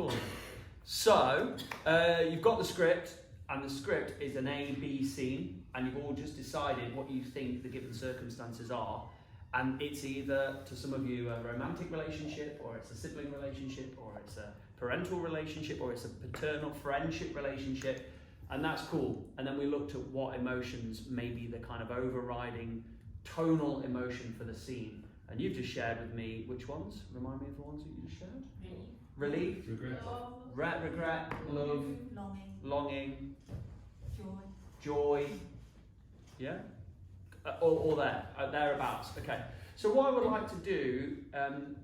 cool. So, you've got the script, and the script is an A, B scene, and you've all just decided what you think the given circumstances are. And it's either, to some of you, a romantic relationship, or it's a sibling relationship, or it's a parental relationship, or it's a paternal friendship relationship, and that's cool. And then we looked at what emotions may be the kind of overriding tonal emotion for the scene. And you've just shared with me which ones? Remind me of the ones that you just shared. Relief. Regret. Love. Longing. Joy. Yeah? Or thereabouts. Okay. So what I would like to do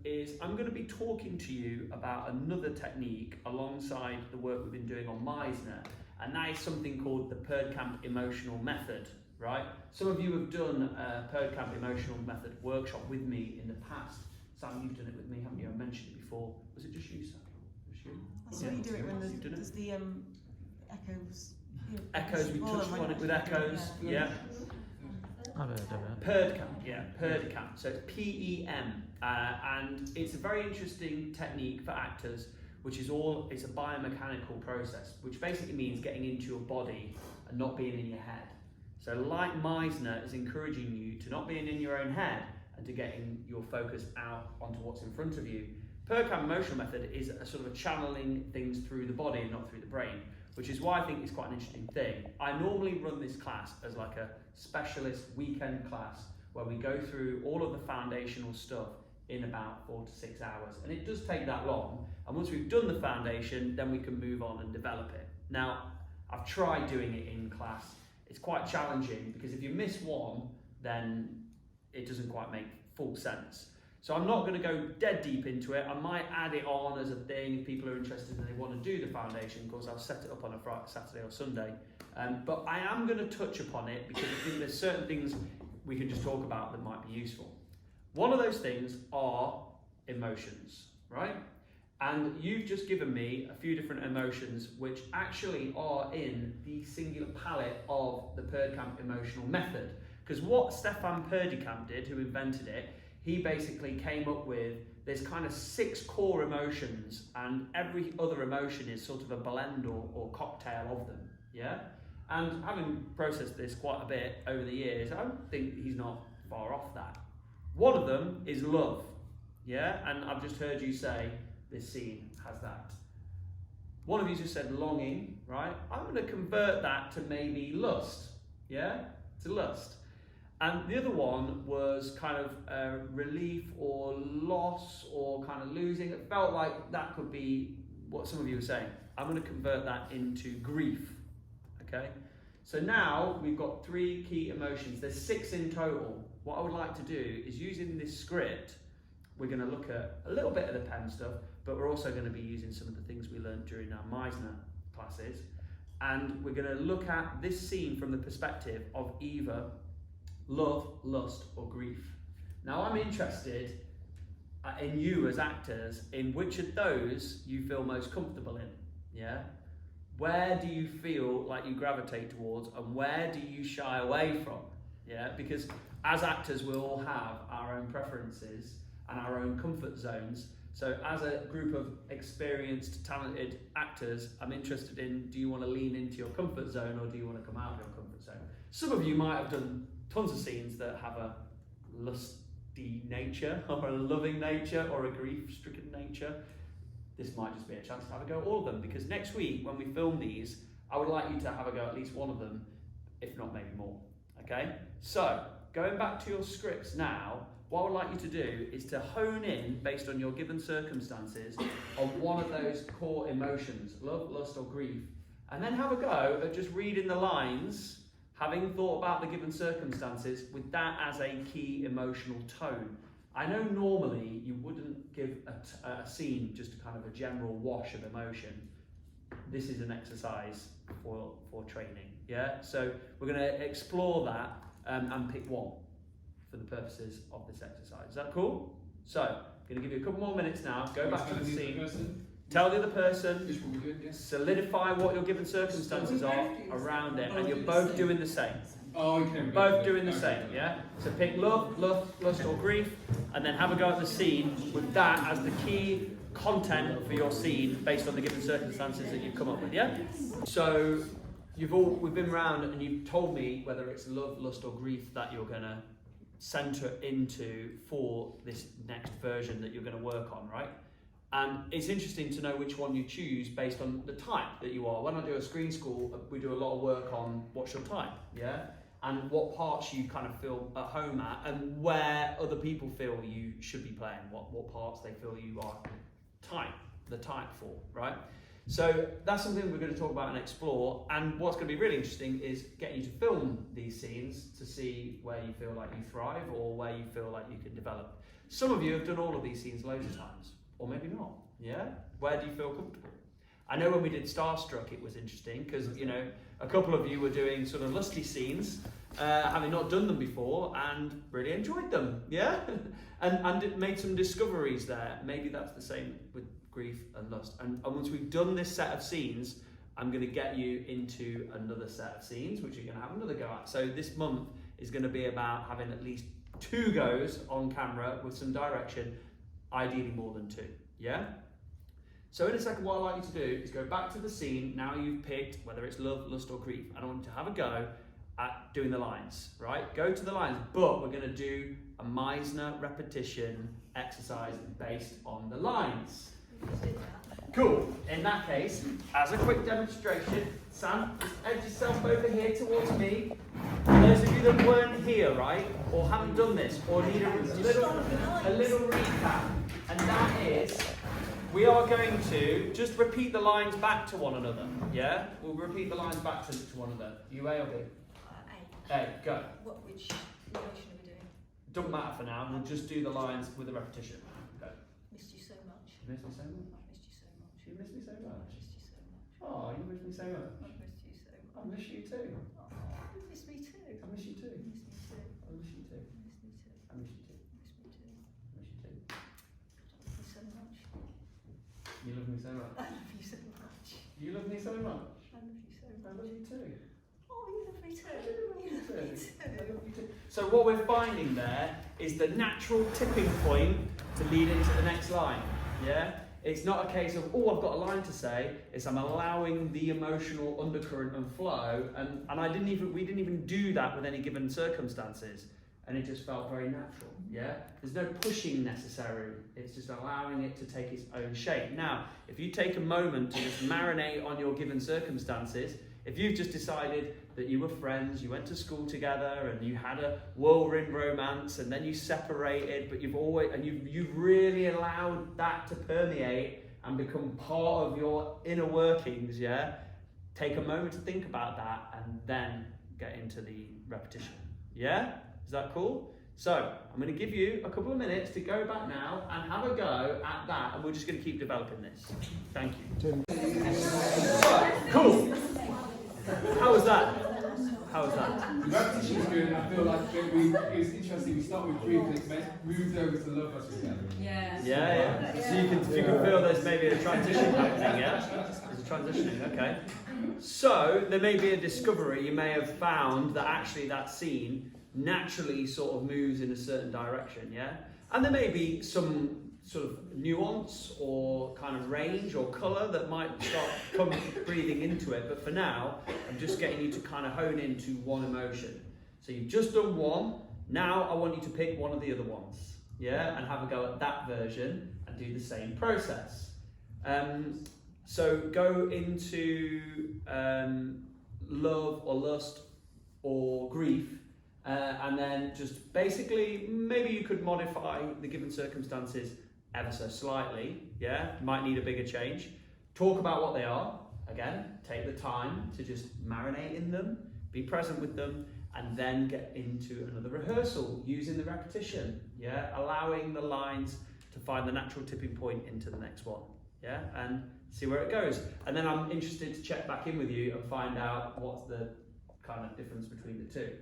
is I'm going to be talking to you about another technique alongside the work we've been doing on Meisner, and that is something called the Perdkamp emotional method, right? Some of you have done a Perdkamp emotional method workshop with me in the past. Sam, you've done it with me, haven't you? I mentioned it before. Was it just you, Sam? Just you? I saw you do it when there's the echoes. Echoes, we touched on it with echoes, yeah. I've heard of it. Perdkamp. So it's P-E-M, and it's a very interesting technique for actors, which is it's a biomechanical process, which basically means getting into your body and not being in your head. So like Meisner is encouraging you to not being in your own head and to getting your focus out onto what's in front of you. Perdkamp emotional method is a sort of a channeling things through the body and not through the brain, which is why I think it's quite an interesting thing. I normally run this class as like a specialist weekend class where we go through all of the foundational stuff in about 4 to 6 hours. And it does take that long. And once we've done the foundation, then we can move on and develop it. Now, I've tried doing it in class. It's quite challenging because if you miss one, then it doesn't quite make full sense. So I'm not going to go dead deep into it. I might add it on as a thing if people are interested and they want to do the foundation. Of course, I'll set it up on a Friday, Saturday or Sunday. But I am going to touch upon it because I think there's certain things we can just talk about that might be useful. One of those things are emotions, right? And you've just given me a few different emotions which actually are in the singular palette of the Perdkamp emotional method. Because what Stefan Perdkamp did, who invented it, he basically came up with there's kind of 6 core emotions, and every other emotion is sort of a blend or cocktail of them, yeah? And having processed this quite a bit over the years, I don't think he's not far off that. One of them is love, yeah? And I've just heard you say this scene has that. One of you just said longing, right? I'm going to convert that to maybe lust, yeah? To lust. And the other one was kind of relief or loss or kind of losing. It felt like that could be what some of you were saying. I'm going to convert that into grief, okay? So now we've got 3 key emotions. There's 6 in total. What I would like to do is using this script, we're going to look at a little bit of the pen stuff, but we're also going to be using some of the things we learned during our Meisner classes. And we're going to look at this scene from the perspective of either love, lust, or grief. Now I'm interested in you as actors, in which of those you feel most comfortable in, yeah? Where do you feel like you gravitate towards and where do you shy away from, yeah? Because as actors we all have our own preferences and our own comfort zones. So as a group of experienced, talented actors, I'm interested in, do you want to lean into your comfort zone or do you want to come out of your comfort zone? Some of you might have done tons of scenes that have a lusty nature or a loving nature or a grief-stricken nature. This might just be a chance to have a go at all of them, because next week when we film these, I would like you to have a go at least one of them, if not maybe more, okay? So, going back to your scripts now, what I would like you to do is to hone in, based on your given circumstances, on one of those core emotions, love, lust or grief, and then have a go at just reading the lines, having thought about the given circumstances with that as a key emotional tone. I know normally you wouldn't give a scene just a kind of a general wash of emotion. This is an exercise for training, yeah? So we're going to explore that and pick one for the purposes of this exercise. Is that cool? So, I'm going to give you a couple more minutes now. Go back to the scene. Tell the other person, solidify what your given circumstances are around it, and you're both doing the same. Oh, okay. Both doing the same, yeah? So pick love, lust or grief, and then have a go at the scene with that as the key content for your scene based on the given circumstances that you've come up with, yeah? So we've been around and you've told me whether it's love, lust or grief that you're going to centre into for this next version that you're going to work on, right? And it's interesting to know which one you choose based on the type that you are. When I do a screen school, we do a lot of work on what's your type, yeah? And what parts you kind of feel at home at, and where other people feel you should be playing, what parts they feel you are the type for, right? So that's something we're going to talk about and explore. And what's going to be really interesting is getting you to film these scenes to see where you feel like you thrive or where you feel like you can develop. Some of you have done all of these scenes loads of times, or maybe not, yeah? Where do you feel comfortable? I know when we did Starstruck, it was interesting because, you know, a couple of you were doing sort of lusty scenes, having not done them before, and really enjoyed them, yeah? and it made some discoveries there. Maybe that's the same with grief and lust. And once we've done this set of scenes, I'm going to get you into another set of scenes, which you're going to have another go at. So this month is going to be about having at least 2 goes on camera with some direction, ideally more than 2, yeah? So in a second, what I'd like you to do is go back to the scene. Now you've picked whether it's love, lust or grief. And I want you to have a go at doing the lines, right? Go to the lines, but we're going to do a Meisner repetition exercise based on the lines. Cool. In that case, as a quick demonstration, Sam, just edge yourself over here towards me. For those of you that weren't here, right, or haven't done this, or need a little recap, and that is, we are going to just repeat the lines back to one another, yeah? We'll repeat the lines back to one another. You A or B? A, go. Which relation are we doing? Doesn't matter for now, we'll just do the lines with a repetition. Go. Missed you so much. You miss me so much? I missed you so much. You miss me so much? I missed you so much. Oh, you miss me so much? I missed you so much. I miss you too. Oh, you miss me too. I miss you too. You miss me too. I miss you too. You miss me too. I miss you too. You miss me too. I miss you too. I love you so much. You love me so much. I love you so much. You love me so much. I love you so I much. love you too. Oh, you love me too. I love You you love me too. too. I love you too. So what we're finding there is the natural tipping point to lead into the next line. Yeah? It's not a case of, oh, I've got a line to say. It's I'm allowing the emotional undercurrent and flow, and we didn't even do that with any given circumstances, and it just felt very natural. Yeah, there's no pushing necessary. It's just allowing it to take its own shape. Now, if you take a moment to just marinate on your given circumstances, if you've just decided that you were friends, you went to school together, and you had a whirlwind romance, and then you separated, but you've really allowed that to permeate and become part of your inner workings, yeah? Take a moment to think about that, and then get into the repetition. Yeah? Is that cool? So, I'm going to give you a couple of minutes to go back now and have a go at that, and we're just going to keep developing this. Thank you. Cool. How was that? How was that? The repetition was good, and I feel like it was interesting. We start with grief, and it moved over to love as we said. Yeah. Yeah. So you can feel there's maybe a transition happening, yeah? There's a transitioning, okay. So there may be a discovery. You may have found that actually that scene naturally sort of moves in a certain direction, yeah? And there may be some sort of nuance or kind of range or colour that might start breathing into it, but for now I'm just getting you to kind of hone into one emotion. So you've just done one, now I want you to pick one of the other ones, yeah, and have a go at that version and do the same process. So go into love or lust or grief, and then just basically maybe you could modify the given circumstances ever so slightly, yeah, might need a bigger change. Talk about what they are, again, take the time to just marinate in them, be present with them, and then get into another rehearsal using the repetition, yeah, allowing the lines to find the natural tipping point into the next one, yeah, and see where it goes. And then I'm interested to check back in with you and find out what's the kind of difference between the two.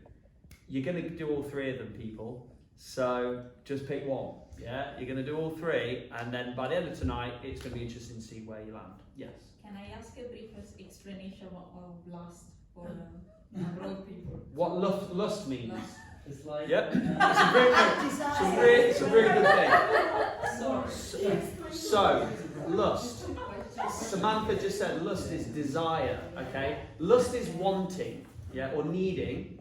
You're going to do all 3 of them, people, so just pick one. Yeah, you're going to do all 3, and then by the end of tonight, it's going to be interesting to see where you land. Yes? Can I ask a brief explanation of lust for number of people? What lust means? Lust. It's like... Yep, it's a really good thing. Sorry. So, lust. Samantha just said lust is desire, okay? Lust is wanting, yeah, or needing.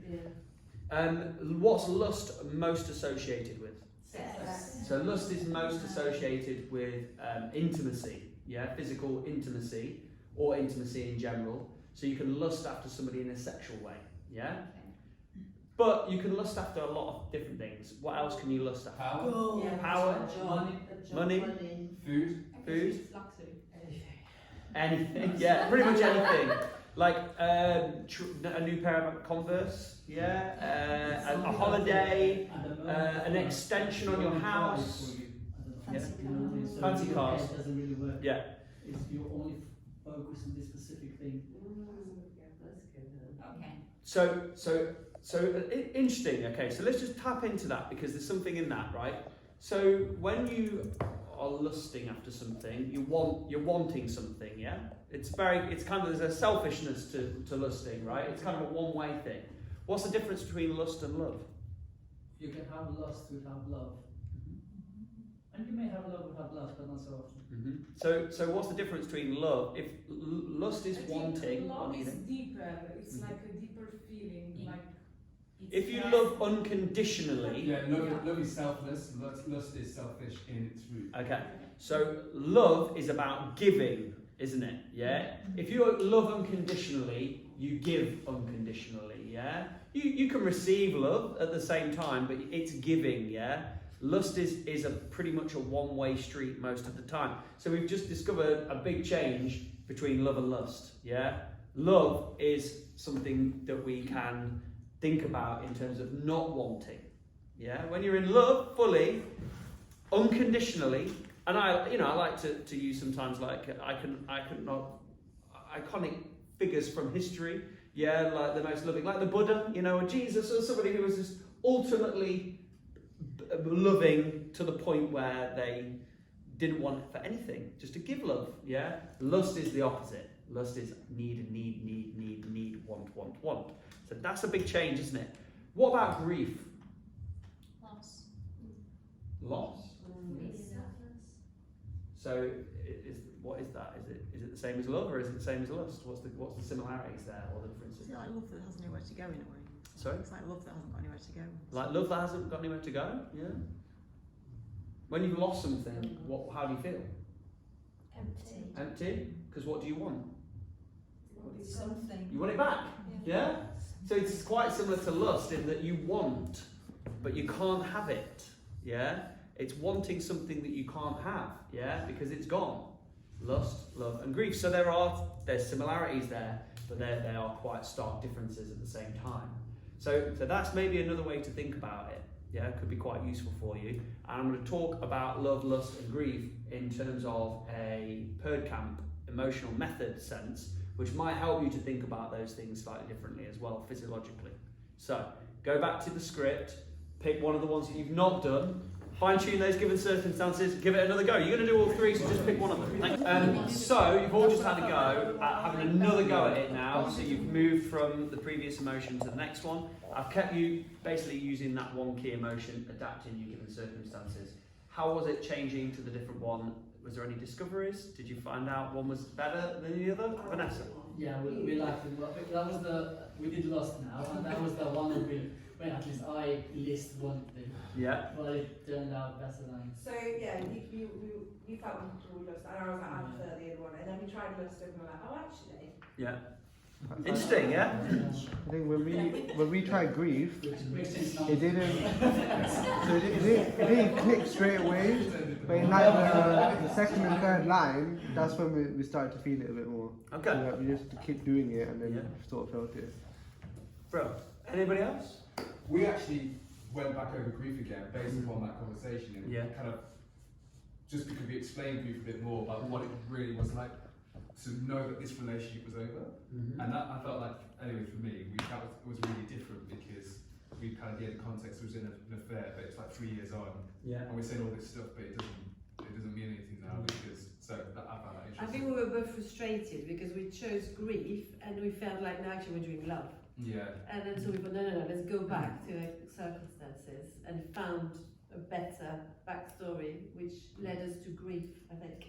What's lust most associated with? Sex. So lust is most associated with intimacy, yeah, physical intimacy or intimacy in general. So you can lust after somebody in a sexual way, yeah? But you can lust after a lot of different things. What else can you lust after? Power, Power, money, food. Food? Luxury. Anything, yeah, pretty much anything. Like a new pair of Converse, yeah, a holiday, an extension on your house, fancy cars. It doesn't really work. Yeah. If you only focus on this specific thing. Okay. So interesting. Okay, so let's just tap into that because there's something in that, right? So when you are lusting after something, you're wanting something, yeah? It's kind of, there's a selfishness to lusting, right? It's kind of a one-way thing. What's the difference between lust and love? You can have lust without love. And you may have love without lust, but not so often. So what's the difference between love? If lust is wanting, or Love is needing. deeper. It's like a deeper feeling. Like If you love unconditionally, Yeah, love is selfless. Lust is selfish in its root. okay. So love is about giving, isn't it? Yeah. If you love unconditionally, you give unconditionally. Yeah. You can receive love at the same time, but it's giving. Yeah. Lust is a pretty much a one-way street most of the time. So we've just discovered a big change between love and lust. Yeah. Love is something that we can think about in terms of not wanting. Yeah. When you're in love fully, unconditionally. And I like to use sometimes like iconic figures from history, yeah, like the most loving, like the Buddha, or Jesus, or somebody who was just ultimately loving to the point where they didn't want it for anything, just to give love, yeah. Lust is the opposite. Lust is need, want. So that's a big change, isn't it? What about grief? Loss. So, what is that? Is it the same as love, or is it the same as lust? What's the similarities there, or the differences? It's like love that has nowhere to go in a way. Sorry? It's like love that hasn't got anywhere to go. Like love that hasn't got anywhere to go? Yeah. When you've lost something, how do you feel? Empty. Empty? Because what do you want? Something. You want it back? Yeah? So it's quite similar to lust in that you want, but you can't have it. Yeah? It's wanting something that you can't have, yeah, because it's gone. Lust, love, and grief. So there's similarities there, but there are quite stark differences at the same time. So that's maybe another way to think about it. Yeah, it could be quite useful for you. And I'm going to talk about love, lust, and grief in terms of a PERDCamp emotional method sense, which might help you to think about those things slightly differently as well, physiologically. So go back to the script, pick one of the ones that you've not done. Fine-tune those given circumstances, give it another go. You're going to do all three, so just pick one of them. So you've all just had a go at having another go at it now. So you've moved from the previous emotion to the next one. I've kept you basically using that one key emotion, adapting you given circumstances. How was it changing to the different one? Was there any discoveries? Did you find out one was better than the other? Vanessa? Yeah, we liked it. That was we did Lost now, and that was the one where at least I list one thing. Yeah. But it turned out better than. So yeah, you felt comfortable with Lust, and I was like, I prefer the other one, and then we tried Lust, and we were like, oh actually. Yeah. Interesting, yeah? I think when we tried grief, it didn't click straight away. But in like the second and third line, that's when we started to feel it a bit more. Okay. So like we just keep doing it and then Yeah. sort of felt it. Bro, anybody else? We actually went back over grief again based upon that conversation, and Yeah. kind of just because we explained grief a bit more about what it really was like to know that this relationship was over. And that, I felt like, anyway, for me, it was really different because we kind of, the context was in an affair, but it's like 3 years on, Yeah. and we're saying all this stuff, but it doesn't mean anything now because, so that, I found that interesting. I think we were both frustrated because we chose grief and we felt like now actually we're doing love. Yeah. And then so we thought, no, let's go back to circumstances and found a better backstory, which led us to grief, I think.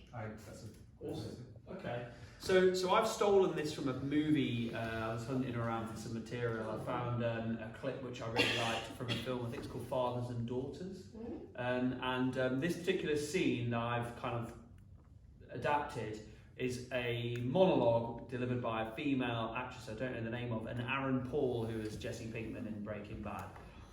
That's Awesome. Okay. So I've stolen this from a movie. I was hunting around for some material. I found a clip which I really liked from a film. I think it's called Fathers and Daughters. And this particular scene that I've kind of adapted is a monologue delivered by a female actress I don't know the name of, and Aaron Paul, who is Jesse Pinkman in Breaking Bad.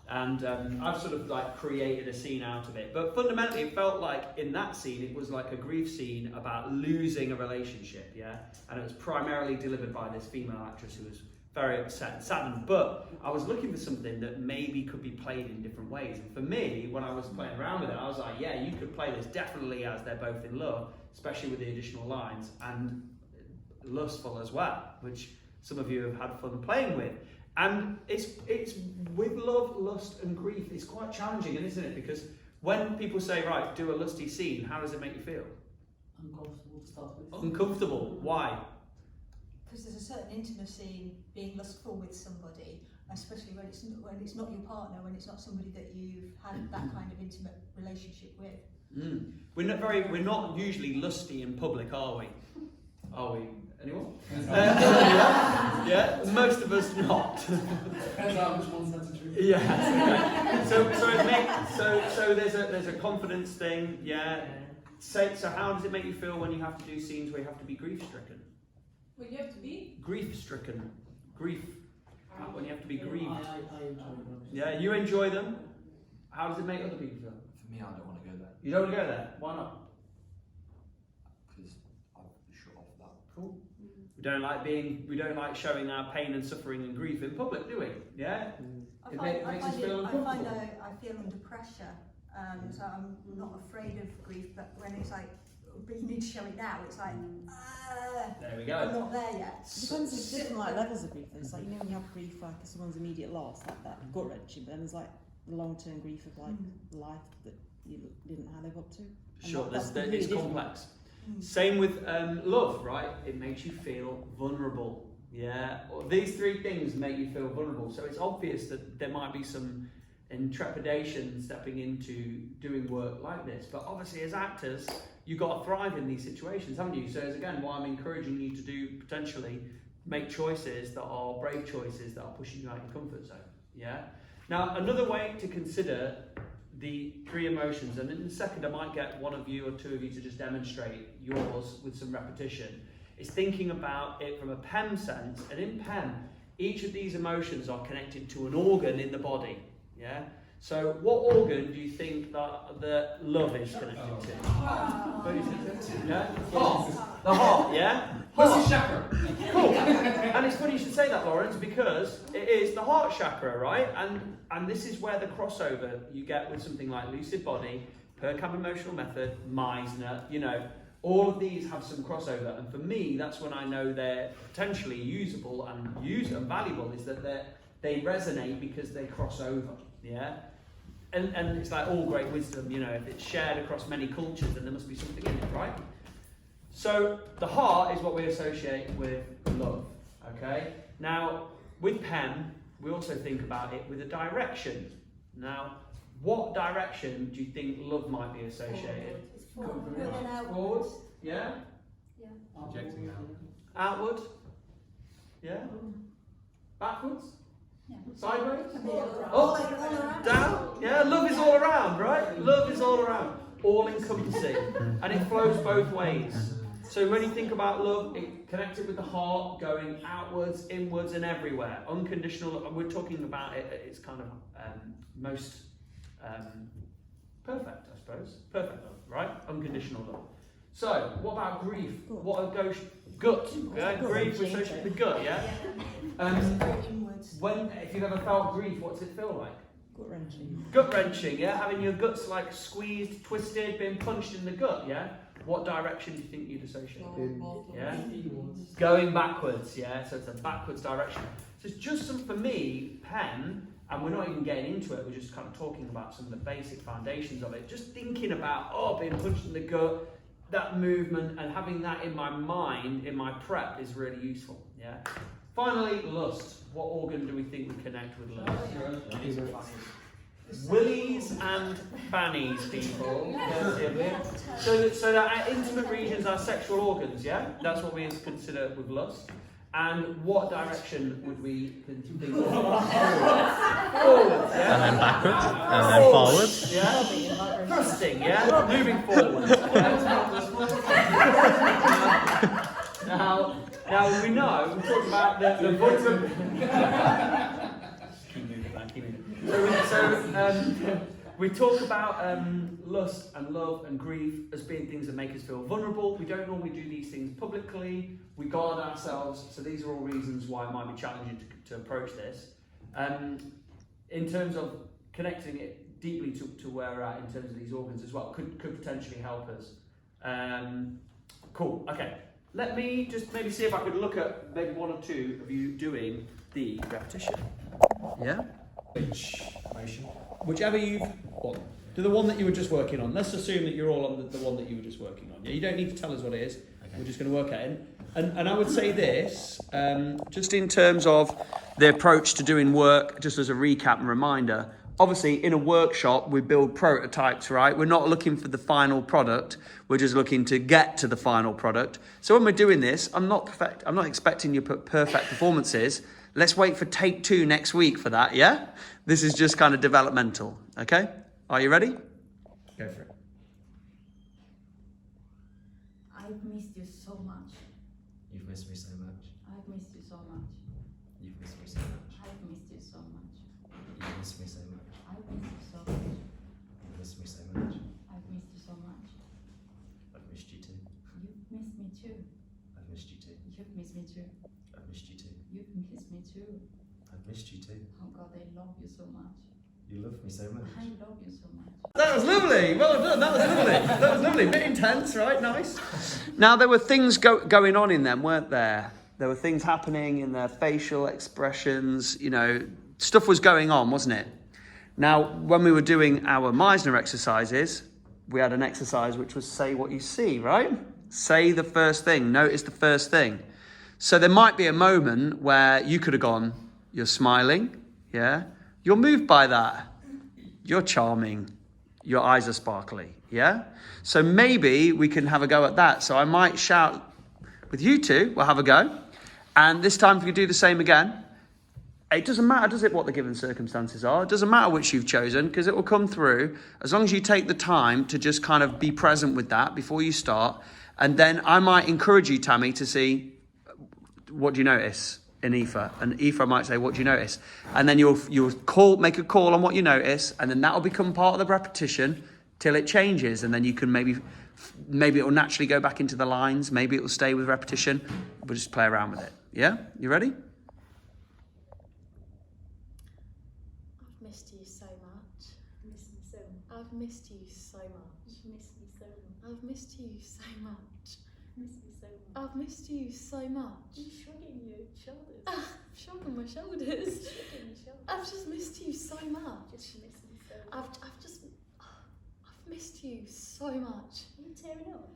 And I've sort of like created a scene out of it. But fundamentally it felt like in that scene it was like a grief scene about losing a relationship, yeah? And it was primarily delivered by this female actress who was very upset and saddened. But I was looking for something that maybe could be played in different ways. And for me, when I was playing around with it, I was like, yeah, you could play this definitely as they're both in love, especially with the additional lines, and lustful as well, which some of you have had fun playing with. And it's with love, lust and grief, it's quite challenging, isn't it? Because when people say, right, do a lusty scene, how does it make you feel? Uncomfortable to start with. Uncomfortable. Why? Because there's a certain intimacy in being lustful with somebody, especially when it's not your partner, when it's not somebody that you've had that kind of intimate relationship with. We're not usually lusty in public, are we? Are we? Anyone? Yeah, most of us not. Depends on which one's not true. Yeah. Okay. So there's a confidence thing. Yeah. So how does it make you feel when you have to do scenes where you have to be grief stricken? Well, you have to be. Grief stricken. Grief. When you have to be grieved. I enjoy them. Yeah. You enjoy them. How does it make other people feel? For me, I don't want to go there You don't want to go there. Why not? because I've shut off that. Cool. We don't like showing our pain and suffering and grief in public, do we? Yeah? I It find makes us feel I uncomfortable. feel under pressure, so I'm not afraid of grief, but when it's like, but you need to show it now, it's like, There we I'm go. not there yet. It depends, there's different like levels of grief. There's like, you know, when you have grief like someone's immediate loss, that gut wrenching, but then there's like the long-term grief of like life that you didn't live up to. And Sure, that's it's completely different. complex. Same with love, right? It makes you feel vulnerable. Yeah, these three things make you feel vulnerable. So it's obvious that there might be some intrepidation stepping into doing work like this. But obviously, as actors, you've got to thrive in these situations, haven't you? So it's again why I'm encouraging you to do potentially make choices that are brave choices that are pushing you out of your comfort zone. Yeah. Now, another way to consider the three emotions, and in a second I might get one of you or two of you to just demonstrate yours with some repetition, is thinking about it from a PEM sense. And in PEM, each of these emotions are connected to an organ in the body. Yeah. So what organ do you think that the love is connected to? What do you think? Yeah? Heart. The heart, yeah? What's the chakra? Cool. And it's funny you should say that, Lawrence, because it is the heart chakra, right? And this is where the crossover you get with something like Lucid Body, Per-Cam Emotional Method, Meisner, you know, all of these have some crossover. And for me, that's when I know they're potentially usable and valuable, is that they resonate because they cross over, yeah? And it's like all great wisdom, you know, if it's shared across many cultures, then there must be something in it, right? So the heart is what we associate with love, okay? Now, with PEM, we also think about it with a direction. Now, what direction do you think love might be associated? Forward? Yeah? Projecting out. Outward? Yeah? Backwards? Sideways? Up? Down? Yeah, love is all around, right? Love is all around. All encompassing. And it flows both ways. So when you think about love, it connects it with the heart, going outwards, inwards, and everywhere. Unconditional, and we're talking about it at its kind of most perfect, I suppose. Perfect love, right? Unconditional love. So, what about grief? What goes gut? Yeah? Grief associated with the gut, yeah? If you've ever felt grief, what's it feel like? Gut wrenching. Gut wrenching, yeah? Having your guts like squeezed, twisted, being punched in the gut, yeah? What direction do you think you'd associate? Yeah? Going backwards, yeah? So it's a backwards direction. So it's just some, for me, PEM, and we're not even getting into it, we're just kind of talking about some of the basic foundations of it. Just thinking about, being punched in the gut, that movement, and having that in my mind, in my prep, is really useful, yeah? Finally, lust. What organ do we think we connect with lust? willies and fannies, people. So that our intimate regions are sexual organs, yeah? That's what we consider with lust. And what direction would we think of? Forwards, yeah? And then backwards, and then forwards. Yeah? Thrusting, yeah? Moving forwards. Now we know, we talked about the vulnerable... Keep moving, man, keep moving. So we talk about lust and love and grief as being things that make us feel vulnerable. We don't normally do these things publicly. We guard ourselves. So these are all reasons why it might be challenging to approach this. In terms of connecting it deeply to where we're at in terms of these organs as well, could potentially help us. Cool. Okay. Let me just maybe see if I could look at maybe one or two of you doing the repetition. Yeah? Which motion? Whichever you've won. Do the one that you were just working on. Let's assume that you're all on the one that you were just working on. Yeah, you don't need to tell us what it is. Okay. We're just going to work at it. And I would say this, just in terms of the approach to doing work, just as a recap and reminder. Obviously, in a workshop, we build prototypes, right? We're not looking for the final product. We're just looking to get to the final product. So when we're doing this, I'm not expecting you to put perfect performances. Let's wait for take 2 next week for that, yeah? This is just kind of developmental, okay? Are you ready? Go for it. I've missed you so much. You've missed me so much. I've missed you so much. You've missed me so much. I've missed you so much. You've missed me so much. I've missed you so much. You've missed me so much. I've missed you so much. I've missed you too. You've missed me too. I've missed you too. You've missed me too. I've missed you too. You've missed me too. I've missed you too. Oh God, I love you so much. You love me so much. I love you so much. That was lovely. Well done. That was lovely. That was lovely. Bit intense, right? Nice. Now, there were things going on in them, weren't there? There were things happening in their facial expressions. You know, stuff was going on, wasn't it? Now, when we were doing our Meisner exercises, we had an exercise which was say what you see, right? Say the first thing. Notice the first thing. So there might be a moment where you could have gone, you're smiling, yeah? You're moved by that. You're charming. Your eyes are sparkly, yeah? So maybe we can have a go at that. So I might shout with you two, we'll have a go. And this time if you do the same again, it doesn't matter, does it, what the given circumstances are? It doesn't matter which you've chosen, because it will come through as long as you take the time to just kind of be present with that before you start. And then I might encourage you, Tammy, to see, what do you notice in Aoife? And Aoife might say, what do you notice? And then you'll make a call on what you notice, and then that'll become part of the repetition till it changes. And then you can maybe it will naturally go back into the lines. Maybe it will stay with repetition. We'll just play around with it. Yeah? You ready? I've missed you so much. Miss me so much. I've missed you so much. Miss me so much. I've missed you so much. Miss me so much. I've missed you so much. You shrugging your shoulders. I'm shrugging my shoulders. Shrugging your shoulders. I've just missed you so much. Just miss me so much. I've missed you so much. Are you tearing up?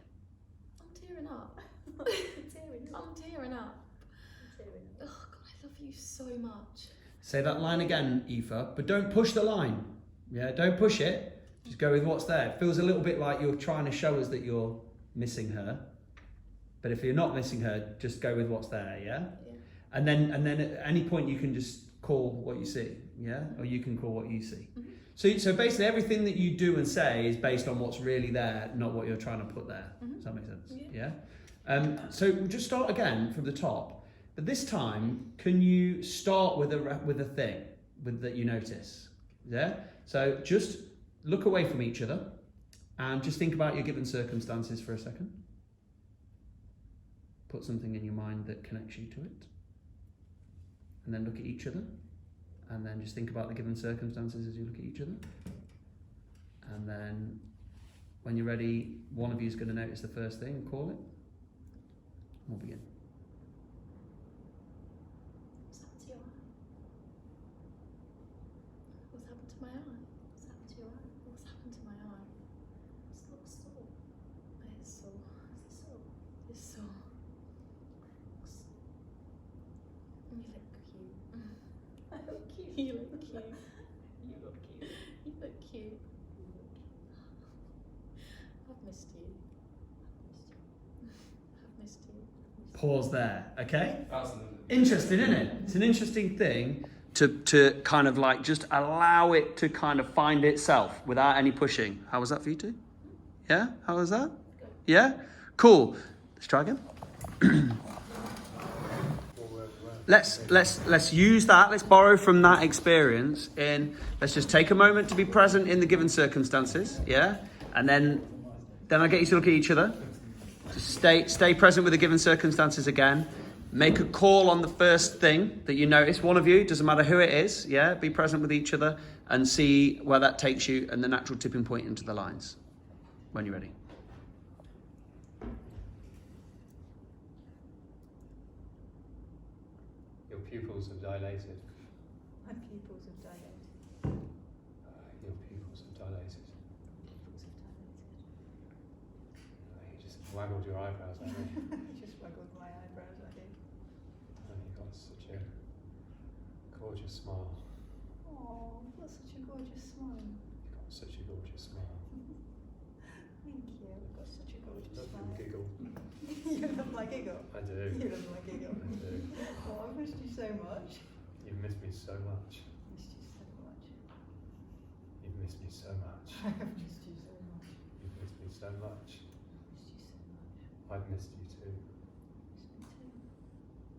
I'm tearing up. You're tearing up. I'm tearing up. I'm tearing up. Oh God, I love you so much. Say that line again, Aoife, but don't push the line. Yeah, don't push it. Just go with what's there. It feels a little bit like you're trying to show us that you're missing her. But if you're not missing her, just go with what's there, yeah? Yeah. And then at any point you can just call what you see, yeah? Or you can call what you see. Mm-hmm. So basically everything that you do and say is based on what's really there, not what you're trying to put there. Mm-hmm. Does that make sense? Yeah. So we'll just start again from the top. But this time, can you start with a thing that you notice? Yeah? So just look away from each other and just think about your given circumstances for a second. Put something in your mind that connects you to it. And then look at each other. And then just think about the given circumstances as you look at each other. And then when you're ready, one of you is going to notice the first thing and call it. We'll begin. What's happened to your eye? What's happened to my eye? What's happened to your eye? What's happened to my eye? It's not sore. It's sore. Is it sore? It's sore. You look cute. I look cute. You look cute. You look cute. You cute. I've missed you. I've missed you. Pause there, okay? Absolutely. Interesting, isn't it? It's an interesting thing to kind of like just allow it to kind of find itself without any pushing. How was that for you two? Yeah? How was that? Yeah? Cool. Let's try again. Let's use that. Let's borrow from that experience in, let's just take a moment to be present in the given circumstances, yeah? And then I get you to look at each other. Just stay present with the given circumstances again. Make a call on the first thing that you notice. One of you, doesn't matter who it is, yeah? Be present with each other and see where that takes you and the natural tipping point into the lines. When you're ready. Your pupils have dilated. My pupils have dilated. Your pupils have dilated. Pupils have dilated. You just waggled your eyebrows at me. Just waggled my eyebrows at you. And you got such a gorgeous smile. Oh, you've got such a gorgeous smile. You got such a gorgeous smile. Thank you. I've got such a gorgeous Love smile. and giggle. You love my giggle. I do. You love my giggle. I do. Oh, I've missed you so much. You've missed me so much. Missed you so much. You've missed me so much. I have missed you so much. You've missed me so much. Missed you so much. I've missed you too. Missed me too.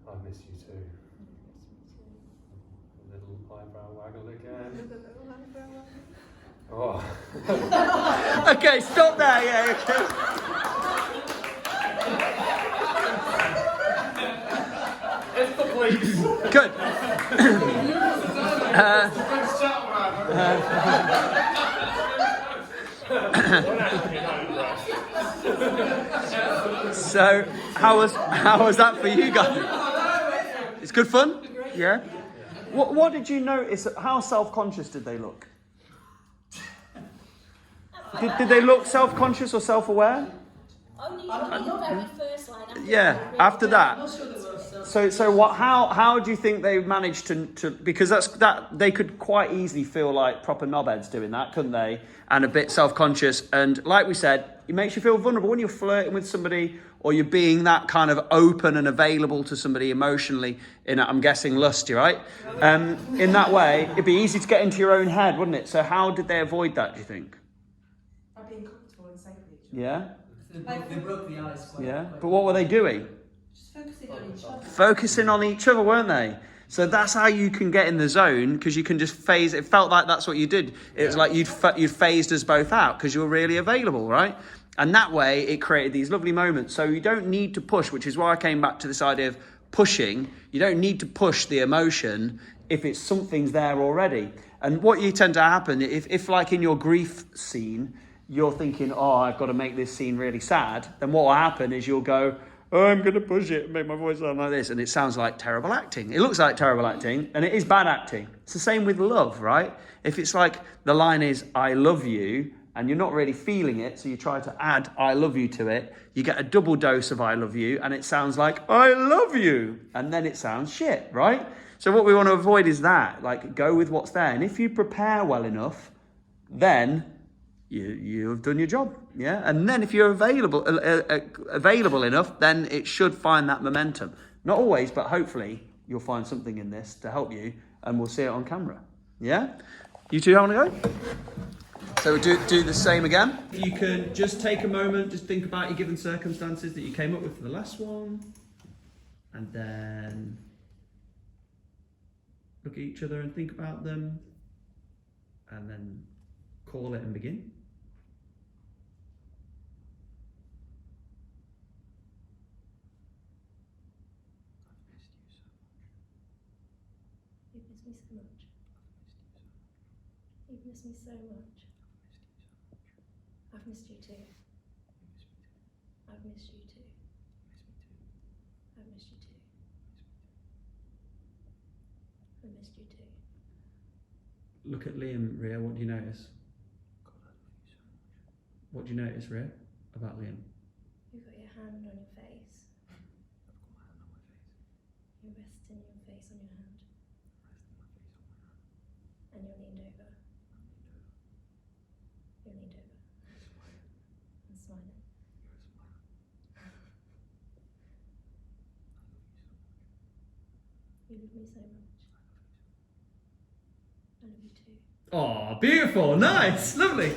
I've missed you too. You've missed me too. A little eyebrow waggle again. Look at the little eyebrow. Oh. Okay, stop there, yeah, okay. It's the police. Good. So, how was that for you guys? It's good fun? Yeah? What did you notice? How self-conscious did they look? Did they look self-conscious or self-aware? Only your very first line. After that. So what? How do you think they managed to? Because they could quite easily feel like proper knobheads doing that, couldn't they? And a bit self-conscious. And like we said, it makes you feel vulnerable when you're flirting with somebody or you're being that kind of open and available to somebody emotionally. I'm guessing lusty, right? In that way, it'd be easy to get into your own head, wouldn't it? So how did they avoid that? Do you think? By being comfortable and safe with each other. Yeah. They broke the ice. But what were they doing? Just focusing on each other. Focusing on each other, weren't they? So that's how you can get in the zone, because you can just phase. It felt like that's what you did. It was like you'd phased us both out because you were really available, right? And that way it created these lovely moments. So you don't need to push, which is why I came back to this idea of pushing. You don't need to push the emotion if it's something's there already. And what you tend to happen, if like in your grief scene, you're thinking, oh, I've got to make this scene really sad, then what will happen is you'll go, oh, I'm going to push it and make my voice sound like this. And it sounds like terrible acting. It looks like terrible acting, and it is bad acting. It's the same with love, right? If it's like the line is, I love you, and you're not really feeling it, so you try to add I love you to it, you get a double dose of I love you, and it sounds like I love you. And then it sounds shit, right? So what we want to avoid is that. Like, go with what's there. And if you prepare well enough, then you have done your job, yeah. And then if you're available enough, then it should find that momentum. Not always, but hopefully you'll find something in this to help you, and we'll see it on camera. Yeah, you two want to go? So we do the same again. You can just take a moment, just think about your given circumstances that you came up with for the last one, and then look at each other and think about them, and then call it and begin. You've missed me so much. You've missed me so much. I've missed you too. I've missed you too. I've missed you too. I missed you too. Look at Liam, Ria. What do you notice? What do you notice, Ria, about Liam? You've got your hand on your face. You're resting your face on your hand. And you're leaned over. leaned over and smiling. You love me so much. I love you too. Oh, beautiful, nice, lovely.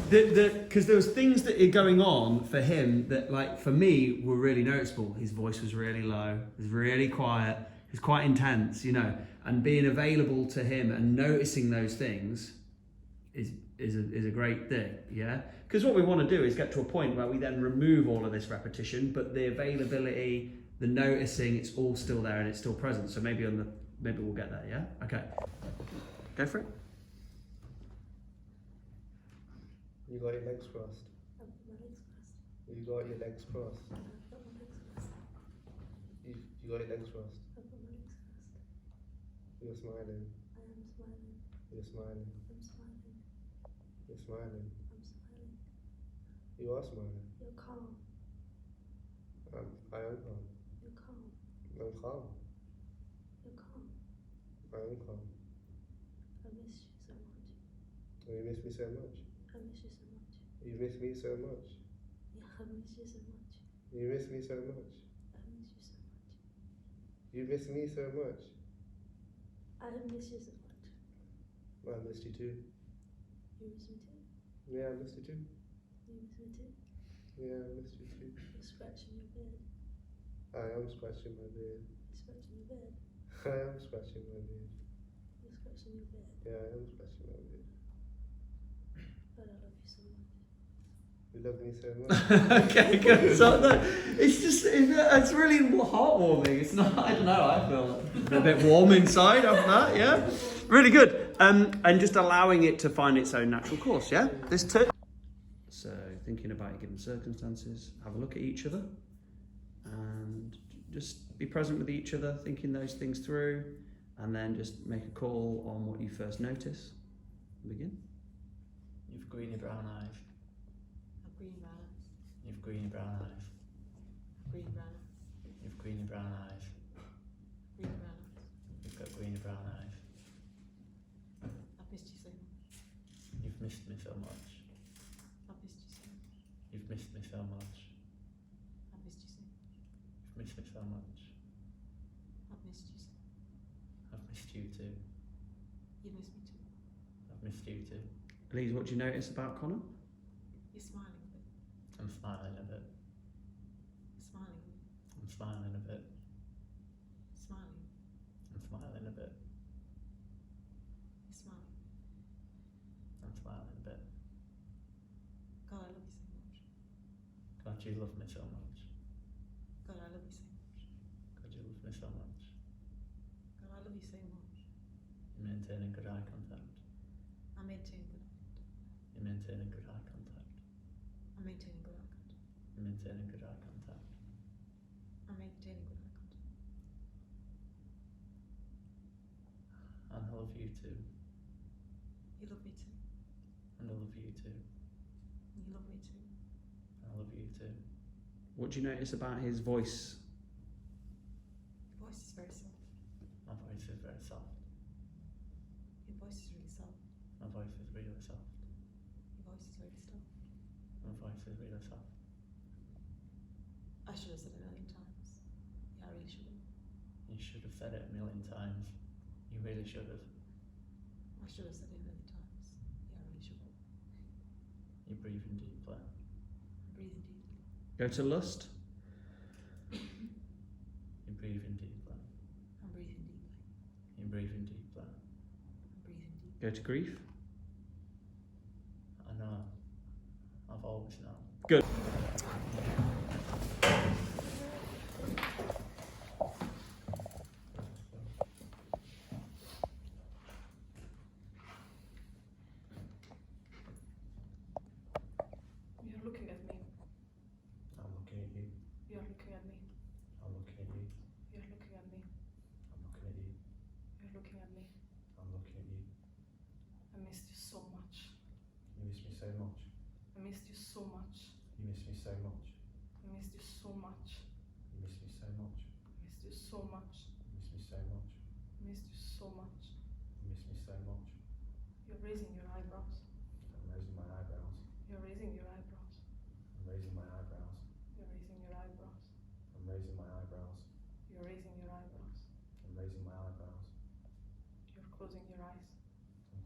Because there was things that are going on for him that, like, for me, were really noticeable. His voice was really low, it was really quiet, it was quite intense, you know. And being available to him and noticing those things is a great thing, yeah. Because what we want to do is get to a point where we then remove all of this repetition, but the availability, the noticing, it's all still there and it's still present. So maybe we'll get there, yeah. Okay, go for it. You got your legs crossed. I've got my legs crossed. You got your legs crossed. I've got my legs crossed. You got your legs crossed. I've got my legs crossed. You're smiling. I am smiling. You're smiling. I'm smiling. You're smiling. I'm smiling. You are smiling. You're calm. I am calm. You're calm. I'm calm. You're calm. I am calm. I miss you so much. You miss me so much. I miss you so much. You miss me so much. Yeah, I miss you so much. You miss me so much. I miss you so much. You miss me so much. I miss you so much. I missed you too. You miss me too. Yeah, I missed you too. You miss me too. Yeah, I missed you too. You're scratching your beard. I am scratching my beard. You're scratching your beard. I am scratching my beard. You're scratching your beard. Yeah, I am scratching my beard. But I love you so much. You love me so much. Okay, good. So no, it's really heartwarming. It's not. I don't know. I feel a bit warm inside after that. Yeah, really good. And just allowing it to find its own natural course. Yeah, this too. So thinking about your given circumstances, have a look at each other, and just be present with each other, thinking those things through, and then just make a call on what you first notice. Begin. You've greeny brown eyes. I've green brown eyes. You've greeny brown eyes. Green brown eyes. You've greeny brown eyes. Green brown eyes. You've got greeny brown eyes. I've missed you so much. You've missed me so much. I've missed you so much. You've missed me so much. I've missed you so much. You've missed me so much. I've missed you so much. I've missed you too. You've missed me too. I've missed you too. Please, what do you notice about Connor? You're smiling a bit. I'm smiling a bit. Smiling a bit. I'm smiling a bit. Smiling. I'm smiling a bit. You're smiling. I'm smiling a bit. God, I love you so much. God, you love me so much. God, I love you so much. God, you love me so much. God, I love you so much. You're maintaining good eye contact. I maintain good eye contact. You're maintaining good eye contact. I'm maintaining good eye contact. You're maintaining good eye contact. I'm maintaining good eye contact. And I love you too. You love me too. And I love you too. You love me too. I love you too. What do you notice about his voice? Your voice is very soft. My voice is very soft. Your voice is really soft. My voice is really soft. Your voice is really soft. My voice is really soft. I should have said it a million times. Yeah, I really should have. You should have said it a million times. You really should have. I should have said it a million times. Yeah, I really should have. You're breathing deeply. I'm breathing deeply. Go to lust. You're breathing deeply. I'm breathing deeply. You're breathing deeply. I'm breathing deeply. Go to grief. I know. I've always known. Good. You're looking at me. I'm looking at you. You're looking at me. I'm looking at you. You're looking at me. I'm looking at you. You're looking at me. I'm looking at you. I missed you so much. You miss me so much. I missed you so much. You miss me so much. I missed you so much. You miss me so much. I missed you so much. You miss me so much. I missed you so much. You miss me so much. You're raising your eyebrows. I'm raising my eyebrows.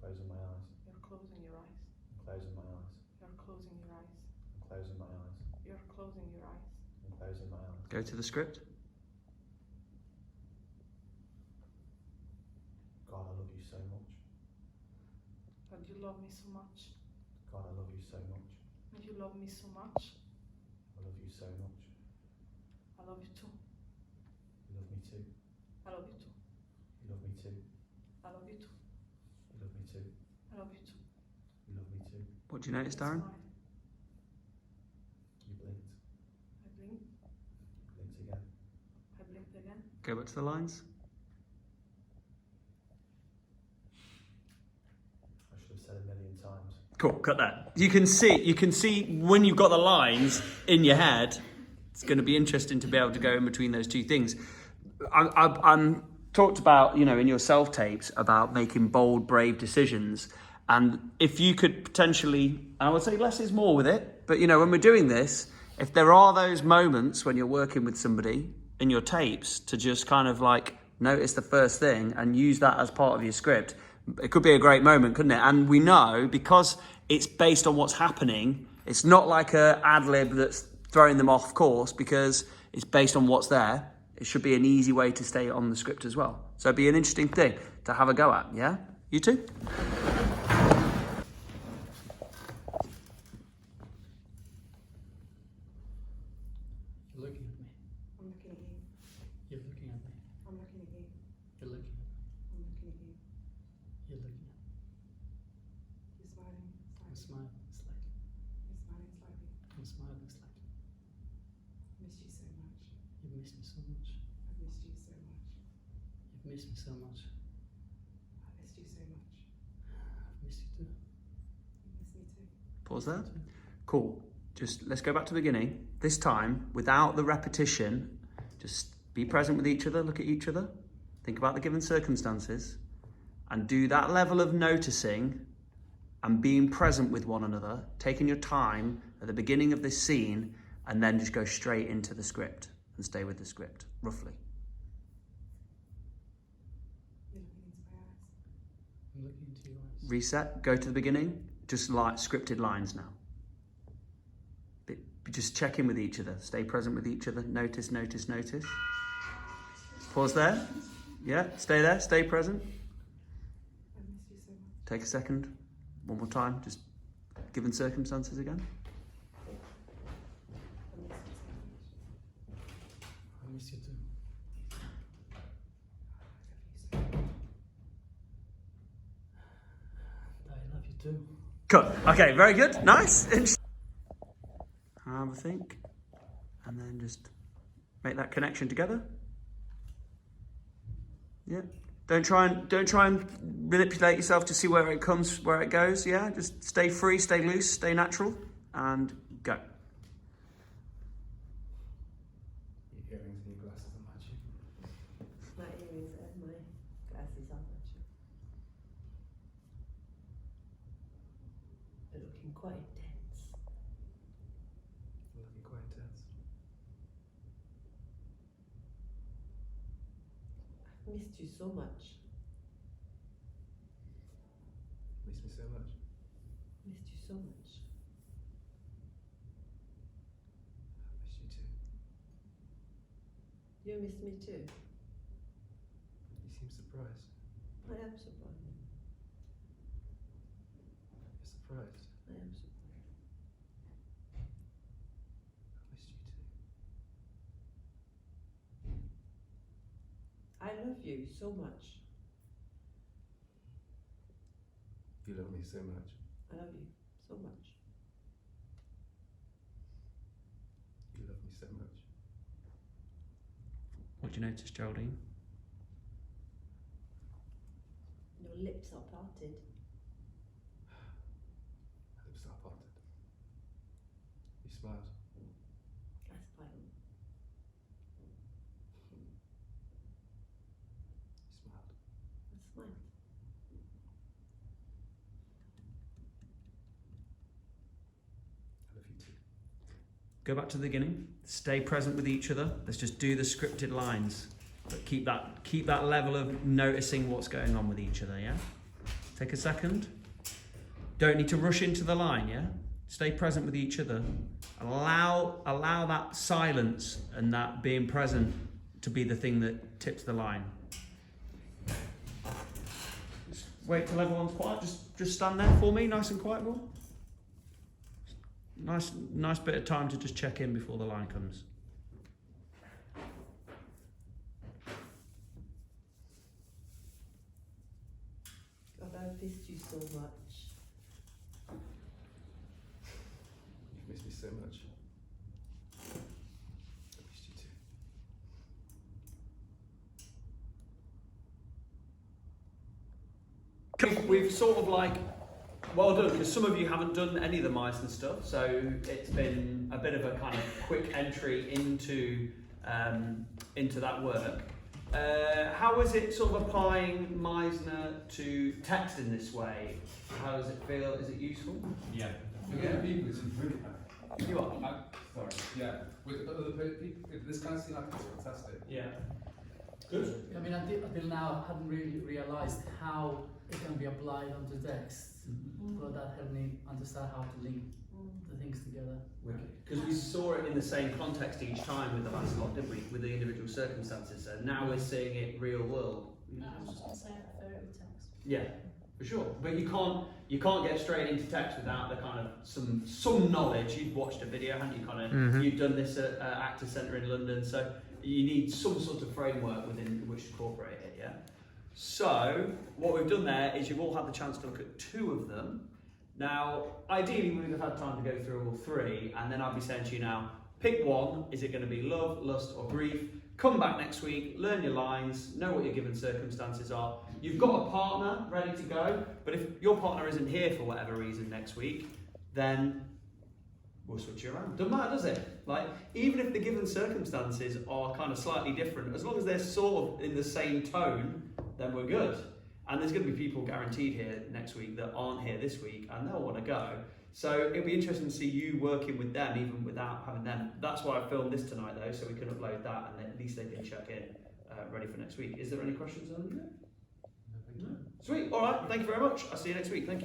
closing my eyes. You're closing your eyes. I'm closing my eyes. You're closing your eyes. I'm closing my eyes. You're closing your eyes. I'm closing my eyes. Go to the script. God, I love you so much. God, you love me so much. God, I love you so much. And you love me so much. I love you so much. I love you too. You love me too. I love you too. You love me too. I love you too. You love me too. I love you too. You love me too. What do you notice, Darren? Smile. You blinked. I blinked. You blinked again. I blinked again. Go back to the lines. I should have said a million times. Cool, cut that. You can see when you've got the lines in your head, it's going to be interesting to be able to go in between those two things. I'm talked about, you know, in your self-tapes about making bold, brave decisions. And if you could potentially, and I would say less is more with it, but, you know, when we're doing this, if there are those moments when you're working with somebody in your tapes to just kind of like notice the first thing and use that as part of your script, it could be a great moment, couldn't it? And we know, because it's based on what's happening, it's not like a ad lib that's throwing them off course, because it's based on what's there. It should be an easy way to stay on the script as well. So it'd be an interesting thing to have a go at, yeah? You too? You're looking at me. I'm looking at you. You're looking at me. I'm looking at you. You're looking at me. I'm looking at you. You're looking at me. You're smiling I'm slightly. smiling slightly. You're smiling slightly. I'm smiling slightly. Missed you so much. You've missed me so much. I've missed you so much. You've missed me so much. I missed you so much. I've missed you too. You missed me too. Pause there. Cool. Just let's go back to the beginning. This time, without the repetition, just be present with each other, look at each other, think about the given circumstances, and do that level of noticing and being present with one another, taking your time at the beginning of this scene, and then just go straight into the script and stay with the script, roughly. You're looking into my eyes. I'm looking into your eyes. Reset, go to the beginning, just like scripted lines now. Just check in with each other, stay present with each other, notice, notice, notice. Pause there. Yeah, stay there, stay present. I missed you so much. Take a second, one more time, just given circumstances again. I missed you so much. I miss you too. I love you so much. I love you too. Cut. Okay, very good, nice. Have a think, and then just make that connection together. Yeah. Don't try and manipulate yourself to see where it comes, where it goes. Yeah. Just stay free, stay loose, stay natural, and go. Your earrings and your glasses are matching. My earrings and my glasses are matching. They're looking quite tense. You're looking quite tense. I've missed you so much. Miss me so much. Missed you so much. I miss you too. You missed me too. You seem surprised. I am surprised. You're surprised. I am surprised. I missed you too. I love you so much. You love me so much. I love you so much. You love me so much. What do you notice, Geraldine? Your lips are parted. My lips are parted. You smiled. I smiled. You smiled. I smiled. I love you too. Go back to the beginning. Stay present with each other. Let's just do the scripted lines, but keep that level of noticing what's going on with each other. Yeah. Take a second. Don't need to rush into the line, yeah? Stay present with each other. Allow that silence and that being present to be the thing that tips the line. Just wait till everyone's quiet. Just stand there for me, nice and quiet, Will. Nice bit of time to just check in before the line comes. God, I've missed you so much. You've missed me so much. I missed you too. We've sort of like, well done, because some of you haven't done any of the Meisner stuff, so it's been a bit of a kind of quick entry into that work. How is it sort of applying Meisner to text in this way? How does it feel? Is it useful? Yeah. Yeah, people, it's really You are? sorry. Yeah. With other people, this kind of scene, I think it's fantastic. Yeah. Good. I mean, until now, I hadn't really realised how it can be applied onto text. But that helped me understand how to link the things together. Because we saw it in the same context each time with the last lot, didn't we? With the individual circumstances. So now we're seeing it real world. I was just going to say I prefer it with text. Yeah, for sure. But you can't get straight into text without the kind of some knowledge. You've watched a video, haven't you? Kind of you've done this at Actors Centre in London, so you need some sort of framework within which to incorporate it. Yeah. So what we've done there is you've all had the chance to look at 2 of them. Now, ideally, we would have had time to go through all 3, and then I'll be saying to you now, pick one. Is it going to be love, lust, or grief? Come back next week, learn your lines, know what your given circumstances are. You've got a partner ready to go, but if your partner isn't here for whatever reason next week, then we'll switch you around. Doesn't matter, does it? Like, even if the given circumstances are kind of slightly different, as long as they're sort of in the same tone, then we're good. And there's going to be people guaranteed here next week that aren't here this week, and they'll want to go. So it'll be interesting to see you working with them, even without having them. That's why I filmed this tonight, though, so we can upload that, and at least they can check in ready for next week. Is there any questions on it? No? Sweet. All right. Thank you very much. I'll see you next week. Thank you.